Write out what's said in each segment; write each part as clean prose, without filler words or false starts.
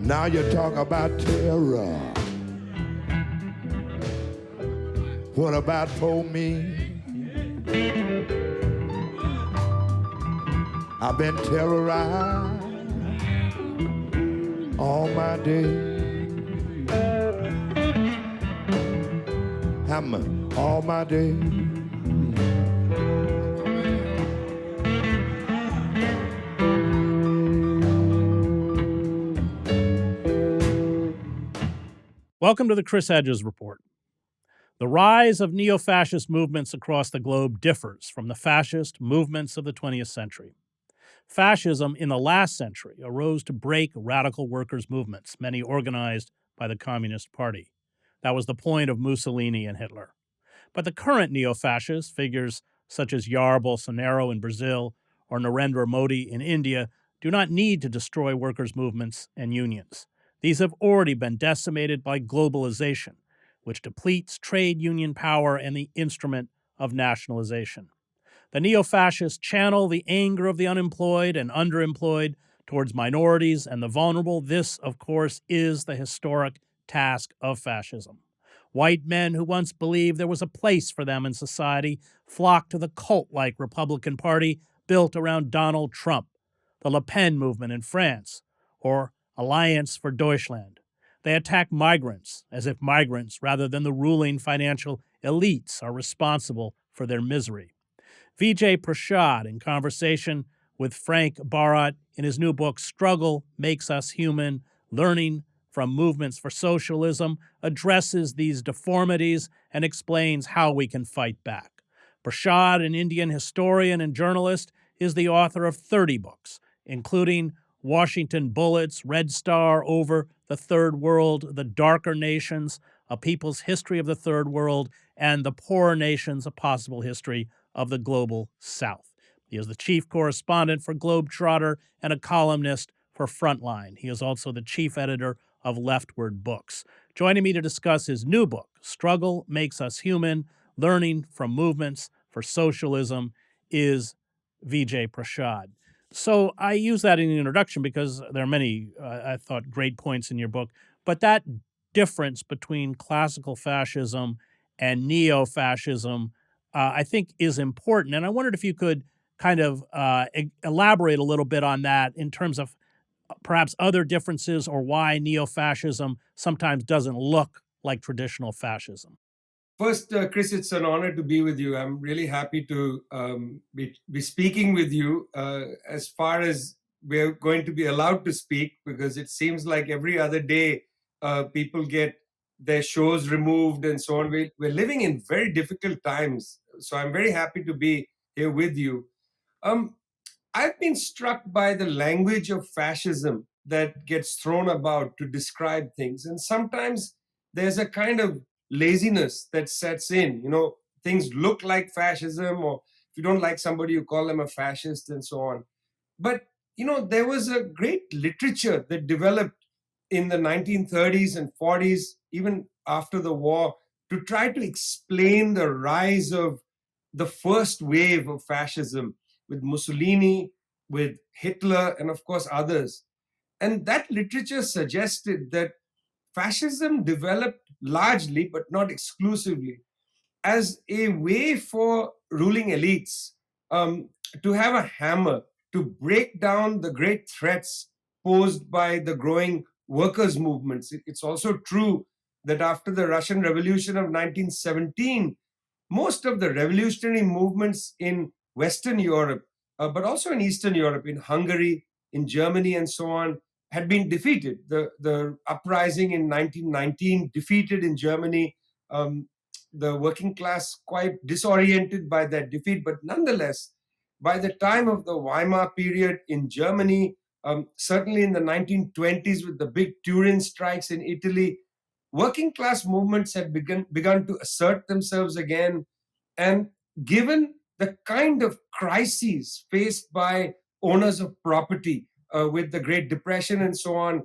Now you talk about terror. What about for me? I've been terrorized all my days. All my days. Welcome to the Chris Hedges Report. The rise of neo-fascist movements across the globe differs from the fascist movements of the 20th century. Fascism in the last century arose to break radical workers' movements, many organized by the Communist Party. That was the point of Mussolini and Hitler. But the current neo-fascists, figures such as Jair Bolsonaro in Brazil or Narendra Modi in India, do not need to destroy workers' movements and unions. These have already been decimated by globalization, which depletes trade union power and the instrument of nationalization. The neo-fascists channel the anger of the unemployed and underemployed towards minorities and the vulnerable. This, of course, is the historic task of fascism. White men who once believed there was a place for them in society flocked to the cult-like Republican Party built around Donald Trump, the Le Pen movement in France, or Alliance for Deutschland. They attack migrants as if migrants, rather than the ruling financial elites, are responsible for their misery. Vijay Prashad, in conversation with Frank Barat in his new book, Struggle Makes Us Human, Learning from Movements for Socialism, addresses these deformities and explains how we can fight back. Prashad, an Indian historian and journalist, is the author of 30 books, including Washington Bullets, Red Star Over the Third World, The Darker Nations, A People's History of the Third World, and The Poorer Nations, A Possible History of the Global South. He is the chief correspondent for Globetrotter and a columnist for Frontline. He is also the chief editor of LeftWord Books. Joining me to discuss his new book, Struggle Makes Us Human, Learning from Movements for Socialism, is Vijay Prashad. So I use that in the introduction because there are many, I thought, great points in your book. But that difference between classical fascism and neo-fascism, I think, is important. And I wondered if you could kind of elaborate a little bit on that in terms of perhaps other differences or why neo-fascism sometimes doesn't look like traditional fascism. First, Chris, it's an honor to be with you. I'm really happy to be speaking with you as far as we're going to be allowed to speak, because it seems like every other day people get their shows removed and so on. We're living in very difficult times. So I'm very happy to be here with you. I've been struck by the language of fascism that gets thrown about to describe things. And sometimes there's a kind of laziness that sets in. You know, things look like fascism, or if you don't like somebody, you call them a fascist and so on. But, you know, there was a great literature that developed in the 1930s and 40s, even after the war, to try to explain the rise of the first wave of fascism with Mussolini, with Hitler, and of course others. And that literature suggested that fascism developed largely, but not exclusively, as a way for ruling elites to have a hammer to break down the great threats posed by the growing workers' movements. It's also true that after the Russian Revolution of 1917, most of the revolutionary movements in Western Europe, but also in Eastern Europe, in Hungary, in Germany, and so on, had been defeated. The uprising in 1919 defeated in Germany, the working class quite disoriented by that defeat. But nonetheless, by the time of the Weimar period in Germany, certainly in the 1920s with the big Turin strikes in Italy, working class movements had begun to assert themselves again. And given the kind of crises faced by owners of property with the Great Depression and so on,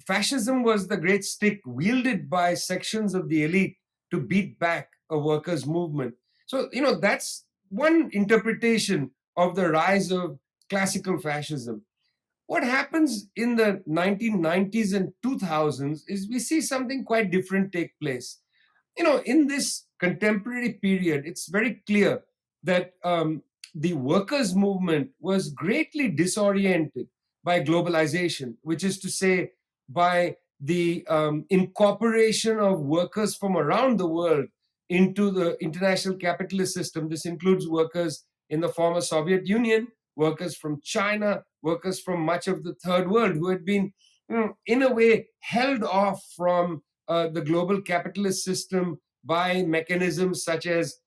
fascism was the great stick wielded by sections of the elite to beat back a workers' movement. So, you know, that's one interpretation of the rise of classical fascism. What happens in the 1990s and 2000s is we see something quite different take place. In this contemporary period, it's very clear that the workers' movement was greatly disoriented by globalization, which is to say, by the incorporation of workers from around the world into the international capitalist system. This includes workers in the former Soviet Union, workers from China, workers from much of the third world who had been, in a way, held off from the global capitalist system by mechanisms such as,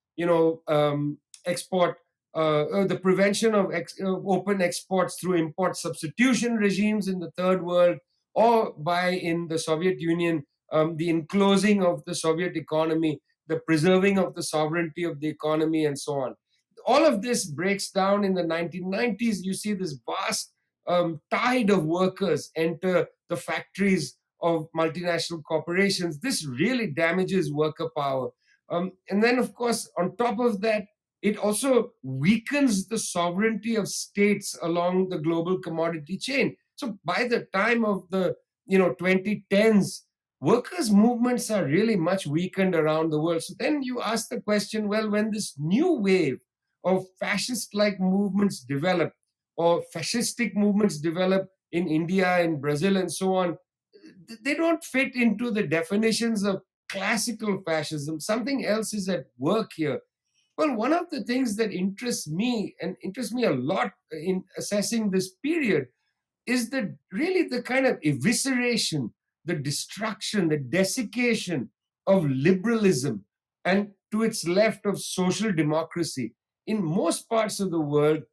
export, the prevention of open exports through import substitution regimes in the third world, or by, in the Soviet Union, the enclosing of the Soviet economy, the preserving of the sovereignty of the economy, and so on. All of this breaks down in the 1990s. You see this vast tide of workers enter the factories of multinational corporations. This really damages worker power. And then, of course, on top of that, it also weakens the sovereignty of states along the global commodity chain. So by the time of the 2010s, workers' movements are really much weakened around the world. So then you ask the question, well, when this new wave of fascist-like movements develop, or fascistic movements develop in India and Brazil and so on, they don't fit into the definitions of classical fascism. Something else is at work here. Well, one of the things that interests me, and interests me a lot in assessing this period, is that really the kind of evisceration, the destruction, the desiccation of liberalism, and to its left of social democracy. In most parts of the world,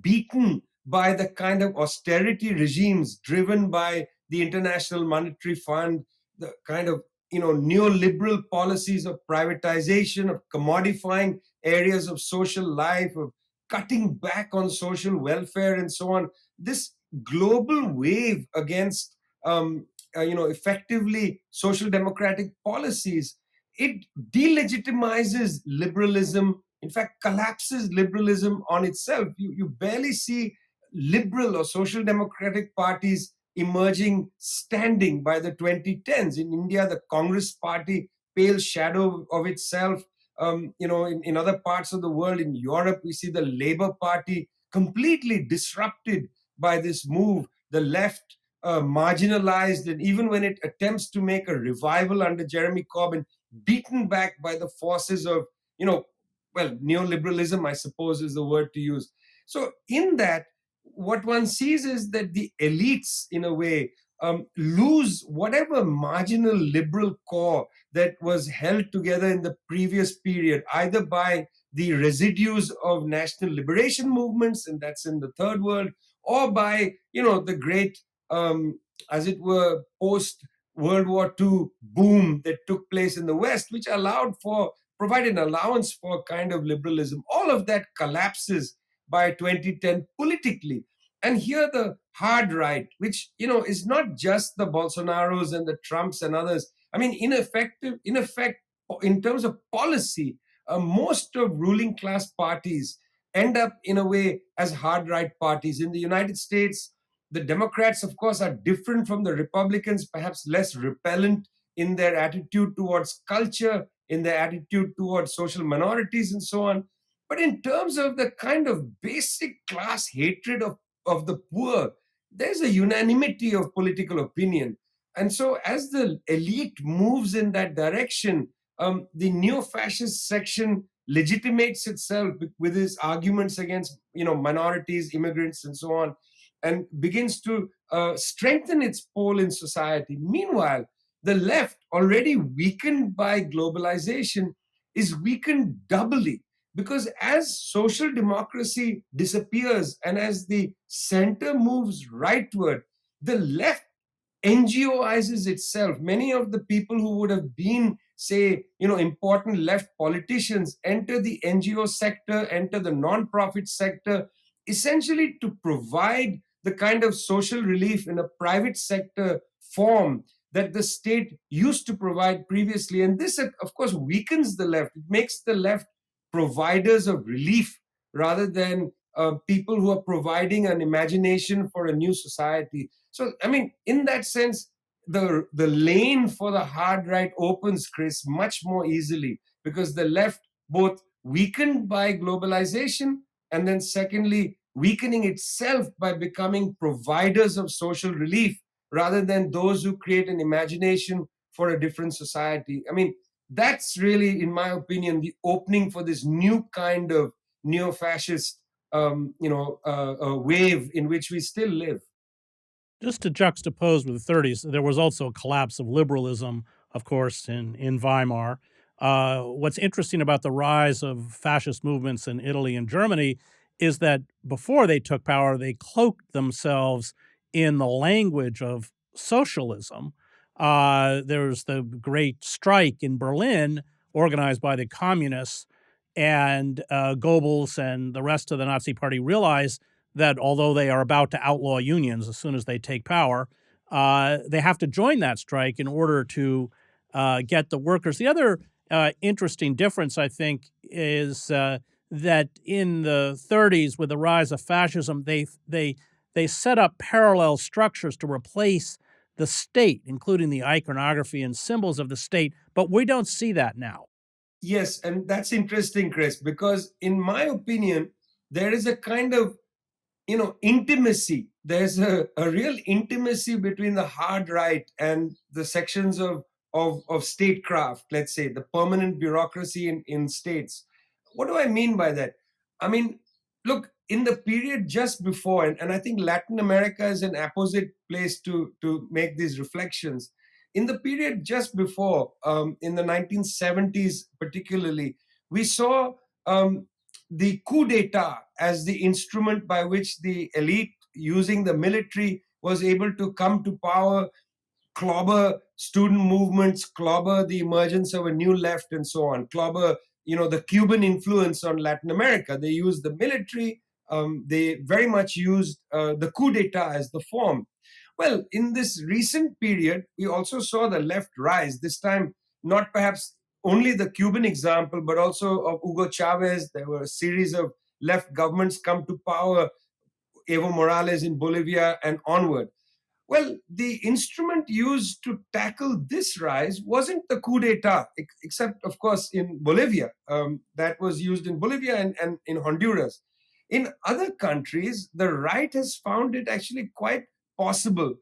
beaten by the kind of austerity regimes driven by the International Monetary Fund, the kind of neoliberal policies of privatization, of commodifying areas of social life, of cutting back on social welfare, and so on. This global wave against effectively social democratic policies, it delegitimizes liberalism, in fact, collapses liberalism on itself. You barely see liberal or social democratic parties emerging standing by the 2010s. In India, the Congress party, pale shadow of itself. In other parts of the world, in Europe, we see the Labour Party completely disrupted by this move. The left marginalized, and even when it attempts to make a revival under Jeremy Corbyn, beaten back by the forces of, neoliberalism, I suppose is the word to use. So in that, what one sees is that the elites, in a way, lose whatever marginal liberal core that was held together in the previous period, either by the residues of national liberation movements, and that's in the third world, or by, the great, as it were, post World War II boom that took place in the West, which provided an allowance for kind of liberalism. All of that collapses by 2010 politically. And here the hard right, which is not just the Bolsonaros and the Trumps and others. I mean, in effect, in terms of policy, most of ruling class parties end up in a way as hard right parties. In the United States, the Democrats, of course, are different from the Republicans, perhaps less repellent in their attitude towards culture, in their attitude towards social minorities, and so on. But in terms of the kind of basic class hatred of the poor, there's a unanimity of political opinion. And so as the elite moves in that direction, the neo-fascist section legitimates itself with its arguments against minorities, immigrants, and so on, and begins to strengthen its pole in society. Meanwhile, the left, already weakened by globalization, is weakened doubly, because as social democracy disappears and as the center moves rightward, the left NGOizes itself. Many of the people who would have been, say, important left politicians enter the NGO sector, enter the non-profit sector, essentially to provide the kind of social relief in a private sector form that the state used to provide previously. And this, of course, weakens the left. It makes the left providers of relief rather than people who are providing an imagination for a new society. So, I mean, in that sense, the lane for the hard right opens, Chris, much more easily, because the left, both weakened by globalization and then secondly weakening itself by becoming providers of social relief rather than those who create an imagination for a different society. I mean, that's really, in my opinion, the opening for this new kind of neo-fascist wave in which we still live. Just to juxtapose with the 30s, there was also a collapse of liberalism, of course, in Weimar. What's interesting about the rise of fascist movements in Italy and Germany is that before they took power, they cloaked themselves in the language of socialism. There's the great strike in Berlin organized by the communists, and Goebbels and the rest of the Nazi party realized that although they are about to outlaw unions as soon as they take power, they have to join that strike in order to get the workers. The other interesting difference, I think, is that in the 30s, with the rise of fascism, they set up parallel structures to replace the state, including the iconography and symbols of the state. But we don't see that now. Yes, and that's interesting, Chris, because in my opinion, there is a kind of intimacy. There's a real intimacy between the hard right and the sections of statecraft, let's say, the permanent bureaucracy in states. What do I mean by that? I mean, look, in the period just before, and I think Latin America is an apposite place to make these reflections. In the period just before, in the 1970s particularly, we saw the coup d'etat as the instrument by which the elite, using the military, was able to come to power, clobber student movements, clobber the emergence of a new left, and so on, clobber the Cuban influence on Latin America. They used the military. They very much used the coup d'etat as the form. Well, in this recent period, we also saw the left rise, this time not perhaps only the Cuban example, but also of Hugo Chavez. There were a series of left governments come to power, Evo Morales in Bolivia and onward. Well, the instrument used to tackle this rise wasn't the coup d'etat, except, of course, in Bolivia. That was used in Bolivia and in Honduras. In other countries, the right has found it actually quite possible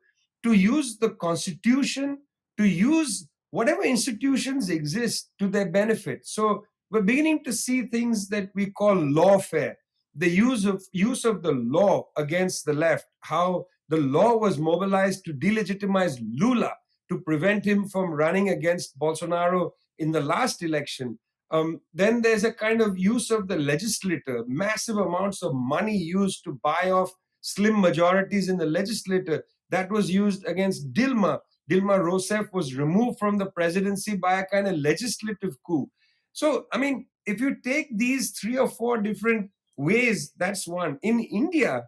to use the constitution, to use whatever institutions exist to their benefit. So we're beginning to see things that we call lawfare, the use of the law against the left, how the law was mobilized to delegitimize Lula, to prevent him from running against Bolsonaro in the last election. Then there's a kind of use of the legislature, massive amounts of money used to buy off slim majorities in the legislature. That was used against Dilma. Dilma Rousseff was removed from the presidency by a kind of legislative coup. So, I mean, if you take these 3 or 4 different ways, that's one. In India,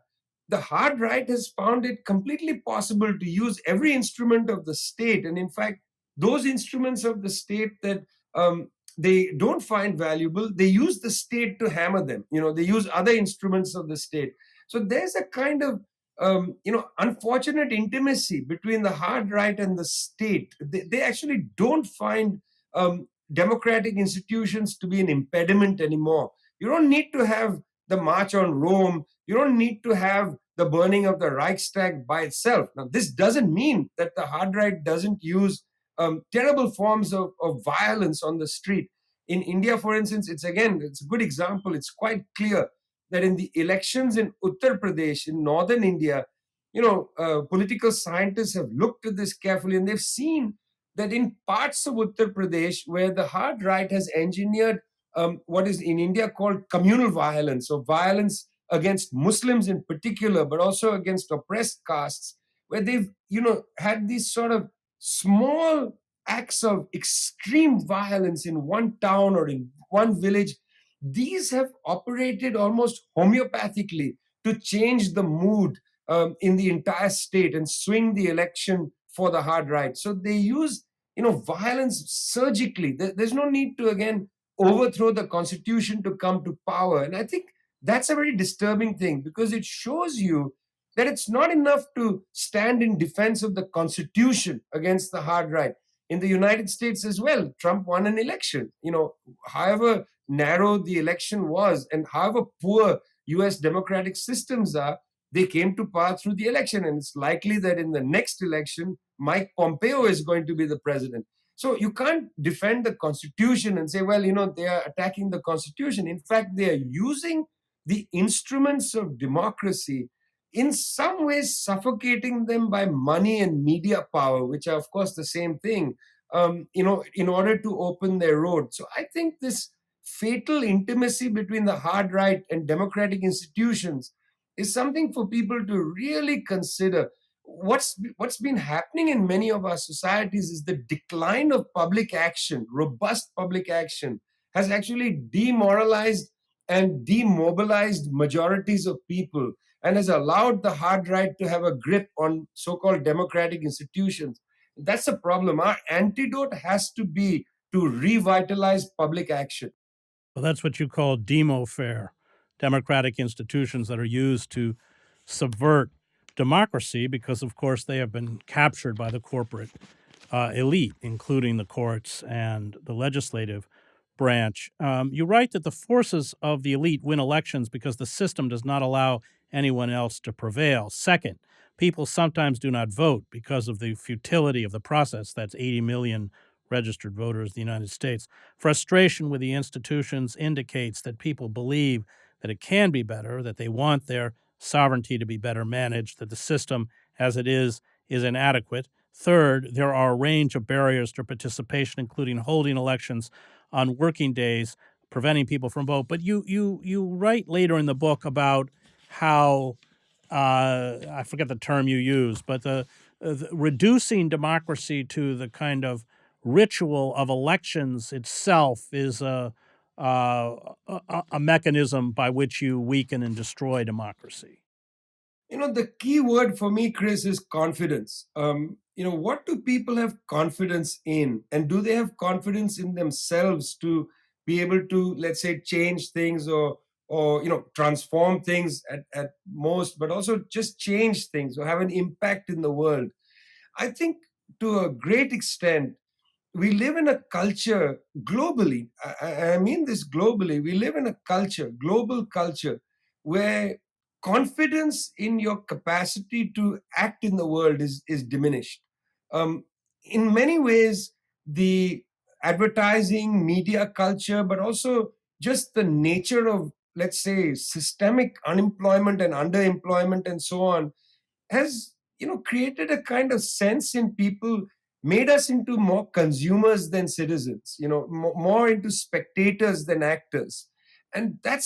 the hard right has found it completely possible to use every instrument of the state. And in fact, those instruments of the state that they don't find valuable, they use the state to hammer them. They use other instruments of the state. So there's a kind of unfortunate intimacy between the hard right and the state. They actually don't find democratic institutions to be an impediment anymore. You don't need to have the March on Rome. You don't need to have the burning of the Reichstag by itself. Now, this doesn't mean that the hard right doesn't use terrible forms of violence on the street. In India, for instance, it's a good example. It's quite clear that in the elections in Uttar Pradesh, in northern India, political scientists have looked at this carefully, and they've seen that in parts of Uttar Pradesh where the hard right has engineered what is in India called communal violence, or violence against Muslims in particular, but also against oppressed castes, where they've had these sort of small acts of extreme violence in one town or in one village. These have operated almost homeopathically to change the mood in the entire state and swing the election for the hard right. So they use violence surgically. There's no need to again overthrow the constitution to come to power. And I think that's a very disturbing thing, because it shows you that it's not enough to stand in defense of the Constitution against the hard right. In the United States as well, Trump won an election. However narrow the election was and however poor US democratic systems are, they came to power through the election. And it's likely that in the next election, Mike Pompeo is going to be the president. So you can't defend the Constitution and say, well, they are attacking the Constitution. In fact, they are using the instruments of democracy, in some ways suffocating them by money and media power, which are, of course, the same thing, in order to open their road. So I think this fatal intimacy between the hard right and democratic institutions is something for people to really consider. What's been happening in many of our societies is the decline of public action. Robust public action has actually demoralized and demobilized majorities of people, and has allowed the hard right to have a grip on so-called democratic institutions. That's a problem. Our antidote has to be to revitalize public action. Well, that's what you call demo-fare, democratic institutions that are used to subvert democracy because, of course, they have been captured by the corporate elite, including the courts and the legislative branch. You write that the forces of the elite win elections because the system does not allow anyone else to prevail. Second, people sometimes do not vote because of the futility of the process. That's 80 million registered voters in the United States. Frustration with the institutions indicates that people believe that it can be better, that they want their sovereignty to be better managed, that the system as it is inadequate. Third, there are a range of barriers to participation, including holding elections on working days, preventing people from vote. But you write later in the book about how, I forget the term you use, but the reducing democracy to the kind of ritual of elections itself is a mechanism by which you weaken and destroy democracy. The key word for me, Chris, is confidence. What do people have confidence in? And do they have confidence in themselves to be able to, let's say, change things or transform things at most, but also just change things or have an impact in the world? I think to a great extent, we live in a culture globally. I mean this globally. We live in a culture, global culture, where confidence in your capacity to act in the world is diminished. Um, in many ways, the advertising, media culture, but also just the nature of, let's say, systemic unemployment and underemployment and so on, has created a kind of sense in people, made us into more consumers than citizens, more into spectators than actors. And that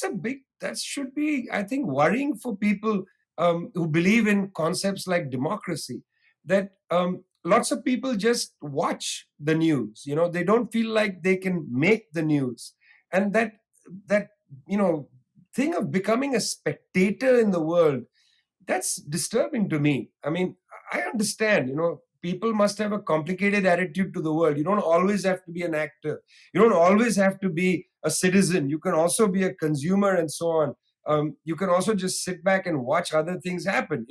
should be, I think, worrying for people who believe in concepts like democracy, that lots of people just watch the news. They don't feel like they can make the news. And that thing of becoming a spectator in the world, that's disturbing to me. I mean, I understand, people must have a complicated attitude to the world. You don't always have to be an actor. You don't always have to be a citizen. You can also be a consumer and so on. You can also just sit back and watch other things happen.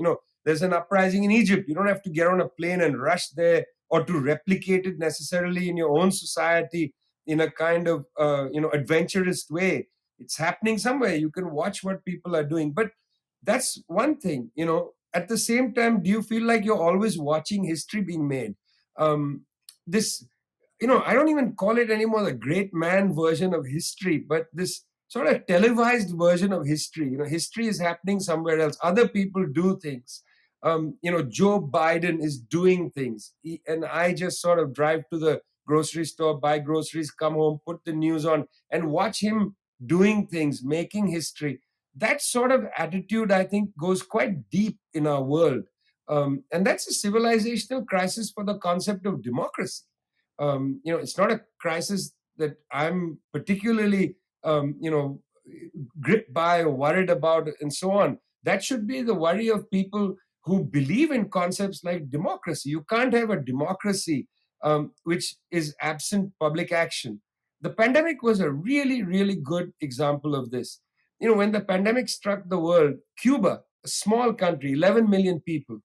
There's an uprising in Egypt. You don't have to get on a plane and rush there or to replicate it necessarily in your own society in a kind of, adventurous way. It's happening somewhere. You can watch what people are doing. But that's one thing. At the same time, do you feel like you're always watching history being made? This I don't even call it anymore the great man version of history, but this sort of televised version of history. History is happening somewhere else. Other people do things. Joe Biden is doing things, and I just sort of drive to the grocery store, buy groceries, come home, put the news on, and watch him doing things, making history. That sort of attitude, I think, goes quite deep in our world. And that's a civilizational crisis for the concept of democracy. It's not a crisis that I'm particularly, gripped by or worried about and so on. That should be the worry of people who believe in concepts like democracy. You can't have a democracy which is absent public action. The pandemic was a really, really good example of this. when the pandemic struck the world, Cuba, a small country, 11 million people,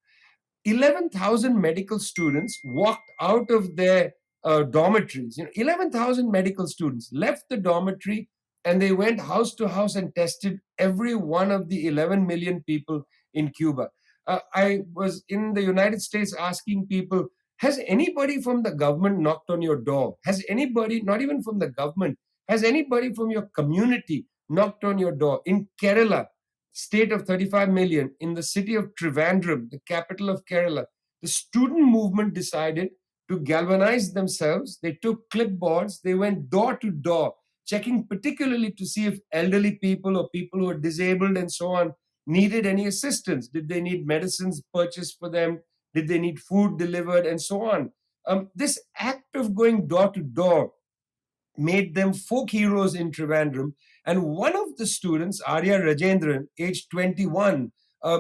11,000 medical students walked out of their dormitories. 11,000 medical students left the dormitory and they went house to house and tested every one of the 11 million people in Cuba. I was in the United States asking people, has anybody from the government knocked on your door? Has anybody, not even from the government, has anybody from your community knocked on your door? In Kerala, state of 35 million, in the city of Trivandrum, the capital of Kerala, the student movement decided to galvanize themselves. They took clipboards, they went door to door, checking particularly to see if elderly people or people who are disabled and so on needed any assistance. Did they need medicines purchased for them? Did they need food delivered and so on? This act of going door to door made them folk heroes in Trivandrum. And one of the students, Arya Rajendran, aged 21,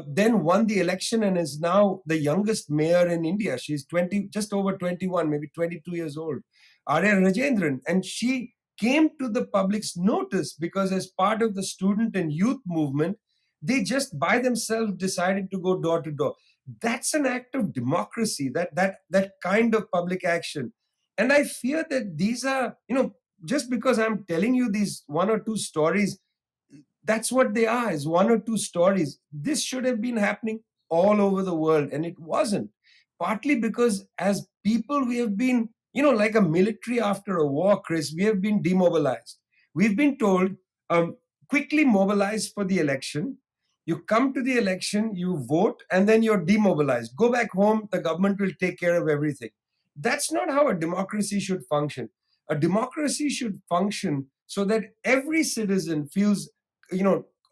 then won the election and is now the youngest mayor in India. She's 20, just over 21, maybe 22 years old. Arya Rajendran. And she came to the public's notice because, as part of the student and youth movement, they just by themselves decided to go door to door. That's an act of democracy, that kind of public action. And I fear that these are, just because I'm telling you these one or two stories, that's what they are, is one or two stories. This should have been happening all over the world, and it wasn't. Partly because as people, we have been, like a military after a war, Chris, we have been demobilized. We've been told, quickly mobilize for the election. You come to the election, you vote, and then you're demobilized. Go back home, the government will take care of everything. That's not how a democracy should function. A democracy should function so that every citizen feels,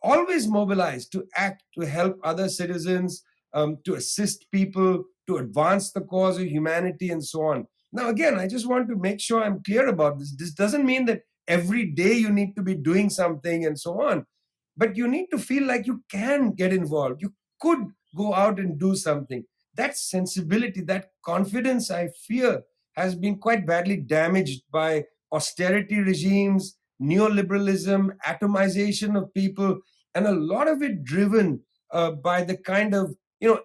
always mobilized to act, to help other citizens, to assist people, to advance the cause of humanity, and so on. Now, again, I just want to make sure I'm clear about this. This doesn't mean that every day you need to be doing something and so on, but you need to feel like you can get involved. You could go out and do something. That sensibility, that confidence, I fear, has been quite badly damaged by austerity regimes, neoliberalism, atomization of people, and a lot of it driven by the kind of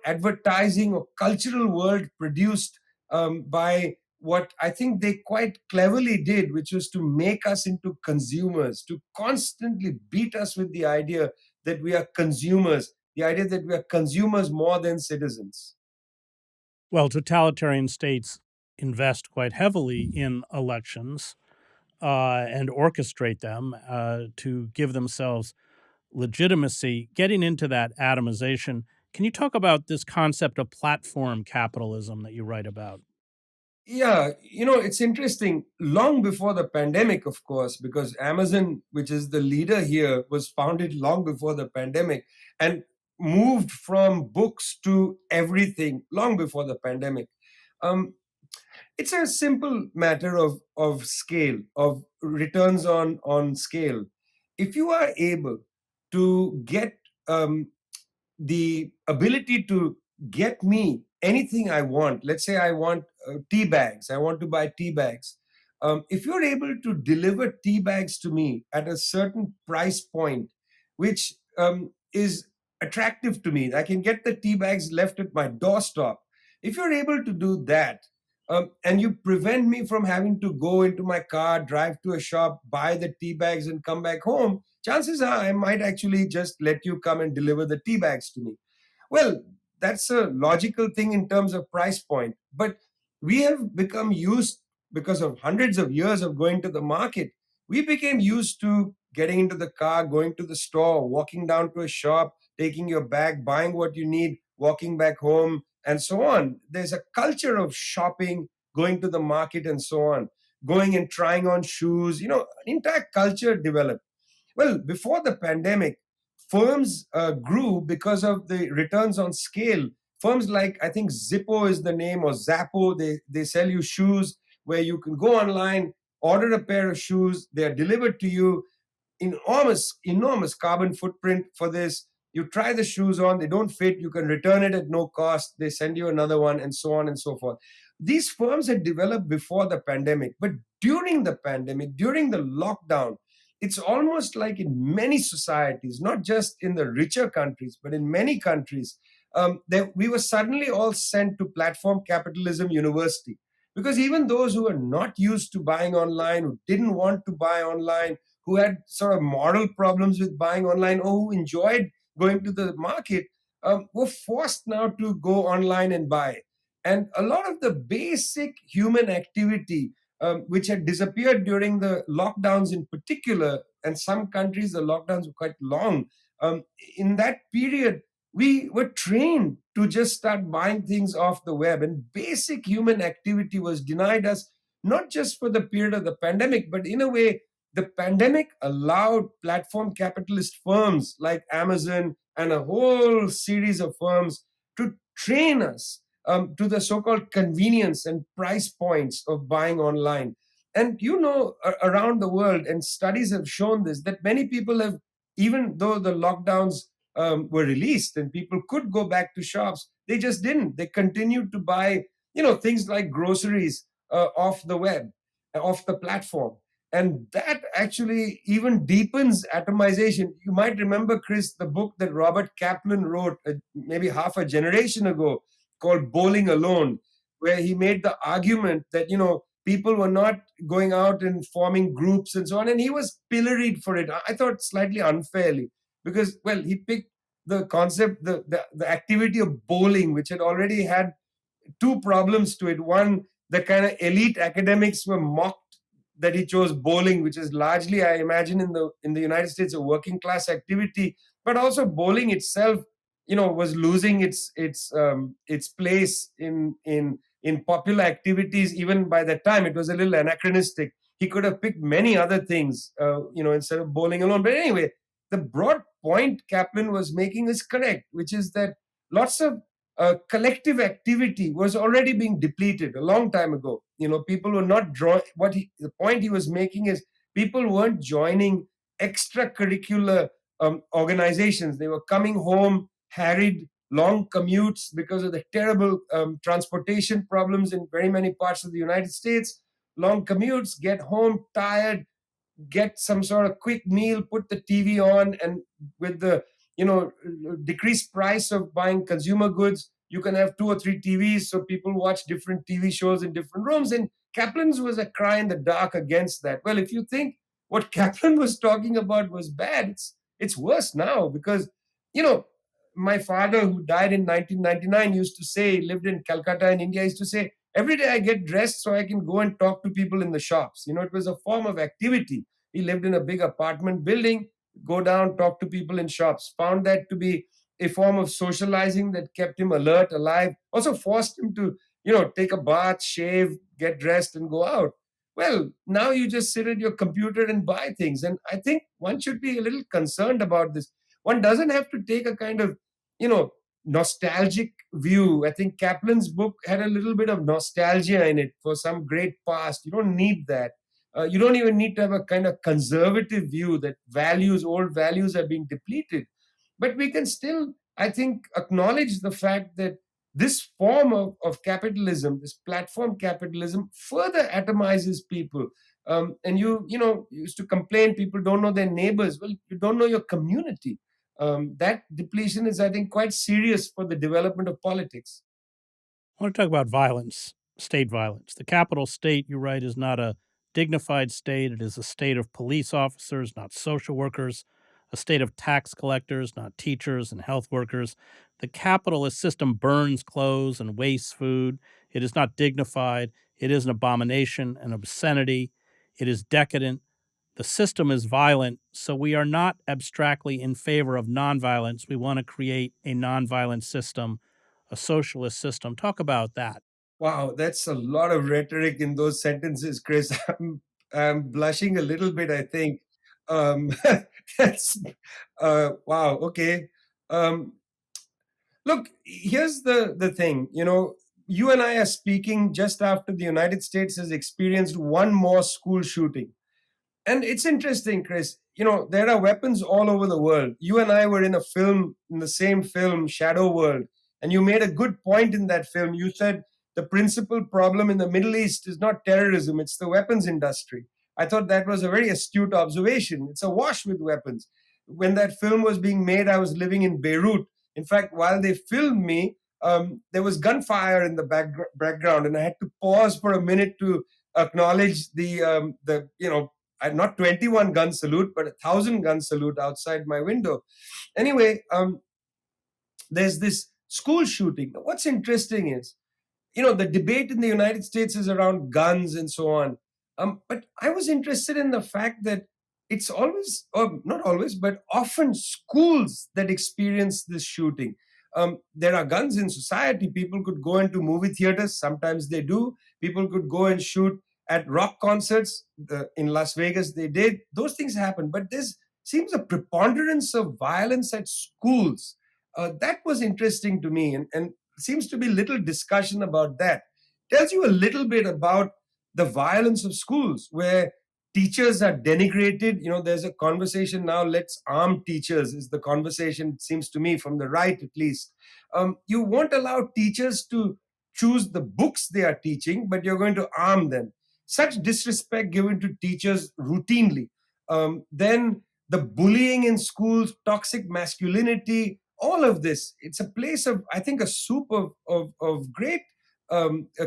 advertising or cultural world produced by what I think they quite cleverly did, which was to make us into consumers, to constantly beat us with the idea that we are consumers, the idea that we are consumers more than citizens. Well, totalitarian states invest quite heavily in elections and orchestrate them to give themselves legitimacy. Getting into that atomization, can you talk about this concept of platform capitalism that you write about? Yeah, it's interesting. Long before the pandemic, of course, because Amazon, which is the leader here, was founded long before the pandemic and moved from books to everything long before the pandemic. Um, it's a simple matter of scale, of returns on scale. If you are able to get the ability to get me anything I want. Let's say I want tea bags. I want to buy tea bags. If you're able to deliver tea bags to me at a certain price point, which is attractive to me, I can get the tea bags left at my doorstep. If you're able to do that, and you prevent me from having to go into my car, drive to a shop, buy the tea bags, and come back home, chances are I might actually just let you come and deliver the tea bags to me. Well, that's a logical thing in terms of price point. But we have become used, because of hundreds of years of going to the market, we became used to getting into the car, going to the store, walking down to a shop, taking your bag, buying what you need, walking back home, and so on. There's a culture of shopping, going to the market, and so on, going and trying on shoes. An entire culture developed. Well, before the pandemic, firms grew because of the returns on scale. Firms like, I think Zippo is the name, or Zappo, they sell you shoes where you can go online, order a pair of shoes, they are delivered to you. Enormous carbon footprint for this. You try the shoes on, they don't fit, you can return it at no cost, they send you another one, and so on and so forth. These firms had developed before the pandemic, but during the pandemic, during the lockdown, it's almost like in many societies, not just in the richer countries, but in many countries, that we were suddenly all sent to platform capitalism university. Because even those who were not used to buying online, who didn't want to buy online, who had sort of moral problems with buying online, or who enjoyed going to the market, were forced now to go online and buy. And a lot of the basic human activity, which had disappeared during the lockdowns in particular, and some countries, the lockdowns were quite long. In that period, we were trained to just start buying things off the web, and basic human activity was denied us, not just for the period of the pandemic, but in a way, the pandemic allowed platform capitalist firms like Amazon and a whole series of firms to train us to the so-called convenience and price points of buying online. And around the world, and studies have shown this, that many people have, even though the lockdowns were released and people could go back to shops, they just didn't. They continued to buy, things like groceries off the web, off the platform. And that actually even deepens atomization. You might remember, Chris, the book that Robert Kaplan wrote maybe half a generation ago, called Bowling Alone, where he made the argument that, people were not going out and forming groups and so on. And he was pilloried for it. I thought slightly unfairly, because, well, he picked the concept, the activity of bowling, which had already had two problems to it. One, the kind of elite academics were mocked that he chose bowling, which is largely, I imagine, in the United States, a working class activity. But also bowling itself, was losing its place in popular activities. Even by that time, it was a little anachronistic. He could have picked many other things, instead of bowling alone. But anyway, the broad point Kaplan was making is correct, which is that lots of collective activity was already being depleted a long time ago. People were not drawing. The point he was making is people weren't joining extracurricular organizations. They were coming home harried, long commutes because of the terrible transportation problems in very many parts of the United States. Long commutes, get home tired, get some sort of quick meal, put the TV on, and with the decreased price of buying consumer goods, you can have 2 or 3 TVs, so people watch different TV shows in different rooms. And Kaplan's was a cry in the dark against that. Well, if you think what Kaplan was talking about was bad, it's worse now, because my father, who died in 1999, used to say, he lived in Calcutta in India, used to say, every day I get dressed so I can go and talk to people in the shops. It was a form of activity. He lived in a big apartment building, go down, talk to people in shops, found that to be a form of socializing that kept him alert, alive, also forced him to, take a bath, shave, get dressed, and go out. Well, now you just sit at your computer and buy things. And I think one should be a little concerned about this. One doesn't have to take a kind of, nostalgic view. I think Kaplan's book had a little bit of nostalgia in it for some great past. You don't need that. You don't even need to have a kind of conservative view that old values are being depleted. But we can still, I think, acknowledge the fact that this form of capitalism, this platform capitalism, further atomizes people. And you used to complain people don't know their neighbors. Well, you don't know your community. That depletion is, I think, quite serious for the development of politics. I want to talk about violence, state violence. The capital state, you write, is not a dignified state. It is a state of police officers, not social workers, a state of tax collectors, not teachers and health workers. The capitalist system burns clothes and wastes food. It is not dignified. It is an abomination, an obscenity. It is decadent. The system is violent, so we are not abstractly in favor of nonviolence. We want to create a nonviolent system, a socialist system. Talk about that. Wow, that's a lot of rhetoric in those sentences, Chris. I'm blushing a little bit, I think. Um, that's wow. Okay. Um, Look, here's the thing. You and I are speaking just after the United States has experienced one more school shooting. And it's interesting, Chris. There are weapons all over the world. You and I were in the same film, Shadow World, and you made a good point in that film. You said the principal problem in the Middle East is not terrorism, it's the weapons industry. I thought that was a very astute observation. It's awash with weapons. When that film was being made, I was living in Beirut. In fact, while they filmed me, there was gunfire in the background, and I had to pause for a minute to acknowledge the not 21 gun salute, but 1,000 gun salute outside my window. Anyway, there's this school shooting. What's interesting is, the debate in the United States is around guns and so on. But I was interested in the fact that it's always, or not always, but often schools that experience this shooting. There are guns in society. People could go into movie theaters. Sometimes they do. People could go and shoot at rock concerts. In Las Vegas, they did. Those things happen. But there seems a preponderance of violence at schools. That was interesting to me. And seems to be little discussion about that. Tells you a little bit about the violence of schools, where teachers are denigrated. There's a conversation now, let's arm teachers, is the conversation, it seems to me, from the right at least. You won't allow teachers to choose the books they are teaching, but you're going to arm them. Such disrespect given to teachers routinely. Then the bullying in schools, toxic masculinity, all of this, it's a place of, I think, a soup of great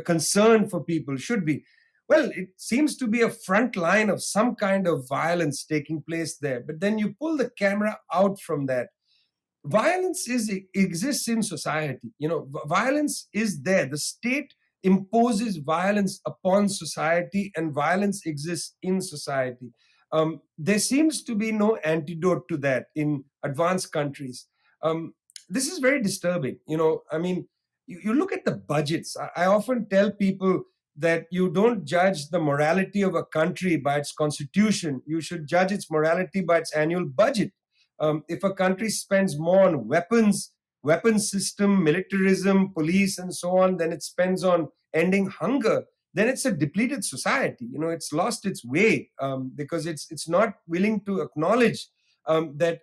concern for people, should be. Well, it seems to be a front line of some kind of violence taking place there. But then you pull the camera out from that. Violence exists in society. Violence is there. The state imposes violence upon society, and violence exists in society. There seems to be no antidote to that in advanced countries. This is very disturbing. You look at the budgets. I often tell people that you don't judge the morality of a country by its constitution. You should judge its morality by its annual budget. If a country spends more on weapon system, militarism, police, and so on, than it spends on ending hunger, then it's a depleted society. It's lost its way because it's not willing to acknowledge that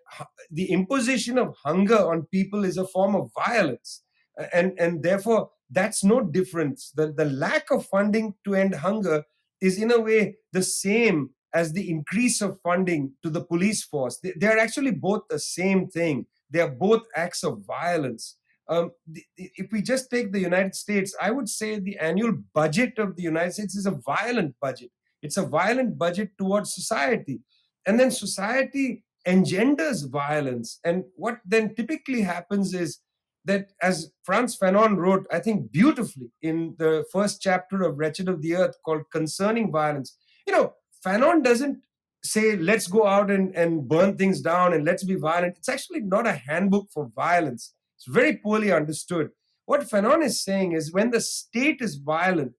the imposition of hunger on people is a form of violence. And therefore, that's no difference. The lack of funding to end hunger is in a way the same as the increase of funding to the police force. They're actually both the same thing. They are both acts of violence. If we just take the United States, I would say the annual budget of the United States is a violent budget. It's a violent budget towards society. And then society engenders violence. And what then typically happens is that, as Frantz Fanon wrote, I think beautifully, in the first chapter of Wretched of the Earth, called Concerning Violence, Fanon doesn't say, let's go out and burn things down and let's be violent. It's actually not a handbook for violence. It's very poorly understood. What Fanon is saying is, when the state is violent,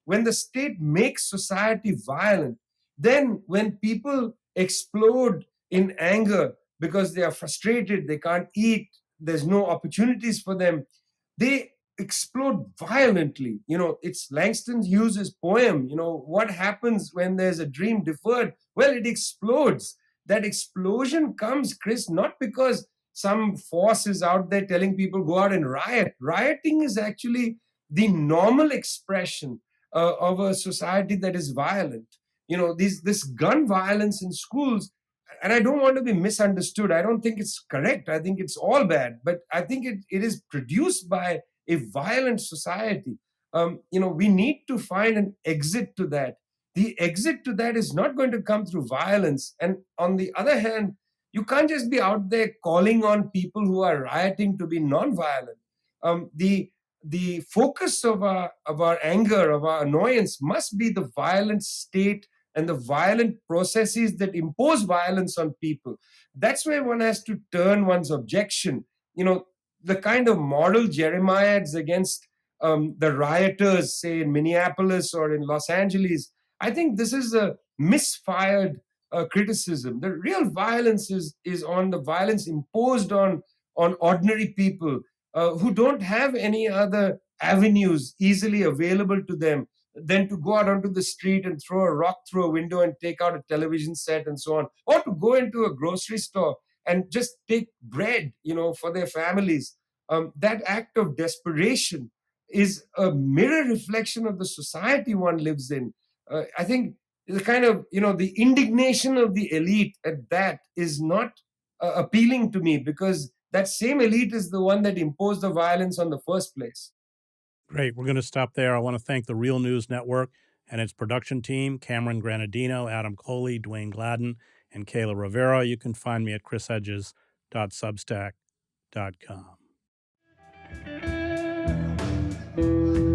when the state makes society violent, then when people explode in anger because they are frustrated, they can't eat, there's no opportunities for them, they explode violently. It's Langston Hughes's poem, what happens when there's a dream deferred? Well, it explodes. That explosion comes, Chris, not because some force is out there telling people go out and riot. Rioting is actually the normal expression of a society that is violent. This gun violence in schools, and I don't want to be misunderstood. I don't think it's correct. I think it's all bad. But I think it is produced by a violent society. We need to find an exit to that. The exit to that is not going to come through violence. And on the other hand, you can't just be out there calling on people who are rioting to be nonviolent. The focus of our anger, of our annoyance, must be the violent state and the violent processes that impose violence on people. That's where one has to turn one's objection. The kind of moral jeremiads against the rioters, say in Minneapolis or in Los Angeles, I think this is a misfired criticism. The real violence is on the violence imposed on ordinary people who don't have any other avenues easily available to them than to go out onto the street and throw a rock through a window and take out a television set and so on, or to go into a grocery store and just take bread, for their families. That act of desperation is a mirror reflection of the society one lives in. I think the kind of, the indignation of the elite at that is not appealing to me, because that same elite is the one that imposed the violence on the first place. Great. We're going to stop there. I want to thank the Real News Network and its production team, Cameron Granadino, Adam Coley, Dwayne Gladden, and Kayla Rivera. You can find me at chrishedges.substack.com.